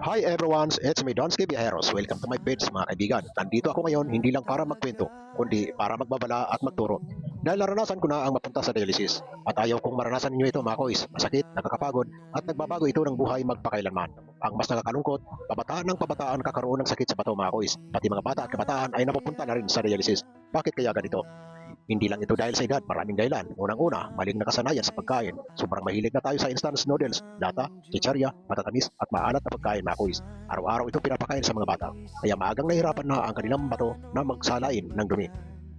Hi everyone, it's me Donsky Viajeros. Welcome to my page mga kaibigan. Nandito ako ngayon hindi lang para magkwento, kundi para magbabala at magturo. Dahil naranasan ko na ang mapunta sa dialysis at ayaw kong maranasan ninyo ito mga kois. Masakit, nakakapagod at nagbabago ito ng buhay magpakailanman. Ang mas nakakalungkot, pabataan kakaroon ng sakit sa bato mga kois. Pati mga bata at kabataan ay napupunta na rin sa dialysis. Bakit kaya ganito? Hindi lang ito dahil sa edad, maraming dahilan. Unang-una, maling nakasanayan sa pagkain. Sobrang mahilig na tayo sa instant noodles, lata, chicharia, matatamis at maalat na pagkain mga kuis. Araw-araw ito pinapakain sa mga bata. Kaya maagang nahihirapan na ang kanilang bato na magsalain ng dumi.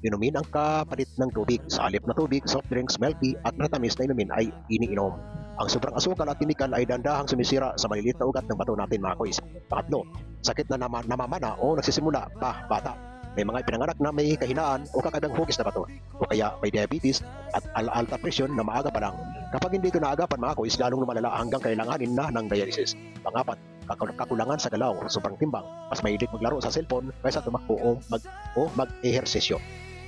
Inumin ang kapalit ng tubig. Sa halip na tubig, soft drinks, milk tea at matatamis na inumin ay iniinom. Ang sobrang asukal at timikan ay dandahang sumisira sa maliliit na ugat ng bato natin mga kuis. Pangatlo, sakit na namamana o nagsisimula pa bata. May mga ipinanganak na may kahinaan o kakadang hugis na bato o kaya may diabetes at alta presyon na maaga pa lang. Kapag hindi ito naagapan mga kuis, lalong lumalala hanggang kailanganin na ng dialysis. Pangapat, kakulangan sa galaw, sobrang timbang, mas mahilig maglaro sa cellphone kaysa tumakbo o mag-ehersesyo.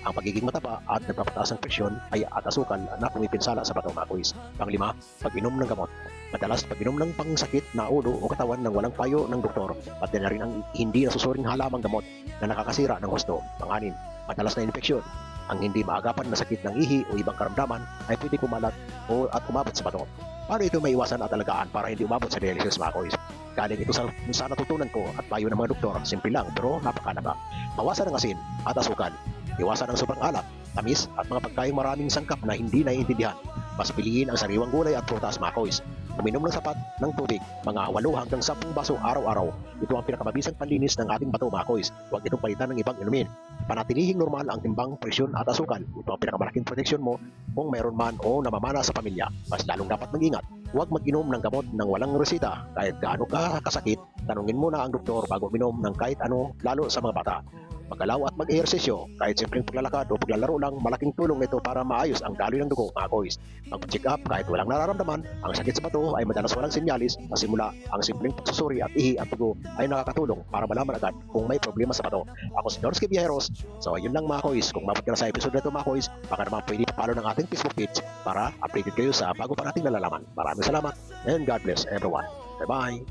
Ang pagiging mataba at nagpapataas ng presyon ay at asukal na pumipinsala sa bato mga kuis. Panglima, pag-inom ng gamot. Madalas pag-inom ng pangsakit na ulo o katawan ng walang payo ng doktor at na rin ang hindi nasusuring halamang gamot na nakakasira ng husto. Panganin, madalas na infeksyon. Ang hindi maagapan na sakit ng ihi o ibang karamdaman ay pwede kumalat at umabot sa bato. Paano ito maiwasan at alagaan para hindi umabot sa dialysis mga kuis? Galing ito sa natutunan ko at payo ng mga doktor, simple lang pero napakalaga. Bawasan ang asin at asukal. Iwasan ang sobrang alat, tamis at mga pagkain maraming sangkap na hindi naiintindihan. Mas piliin ang sariwang gulay at prutas mga kois. Uminom ng sapat ng tubig, mga 8 hanggang 10 baso araw-araw. Ito ang pinakamabisang panlinis ng ating bato mga kois. Huwag itong palitan ng ibang inumin. Panatilihing normal ang timbang, presyon at asukal. Ito ang pinakamalaking proteksyon mo kung mayroon man o namamana sa pamilya. Mas lalong dapat mag-ingat. Huwag mag-inom ng gamot ng walang resita. Kahit gaano ka kasakit, tanungin muna ang doktor bago uminom ng kahit ano, lalo sa mga bata. Magalaw at mag-ehersesyo, kahit simpleng paglalakad o paglalaro lang, malaking tulong ito para maayos ang daloy ng dugo mga kois. Mag-check up kahit walang nararamdaman, ang sakit sa bato ay madalas walang sinyalis na simula ang simpleng pagsusuri at ihi at dugo ay nakakatulong para malaman agad kung may problema sa bato. Ako si Donsky Viajeros, so ayun lang mga kois. Kung mabot ka na sa episode na ito mga kois, baka naman pwede pa-follow ng ating Facebook page para updated kayo sa bago pa nating nalalaman. Maraming salamat and God bless everyone. Bye-bye!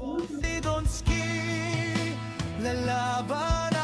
Donsky, lalaban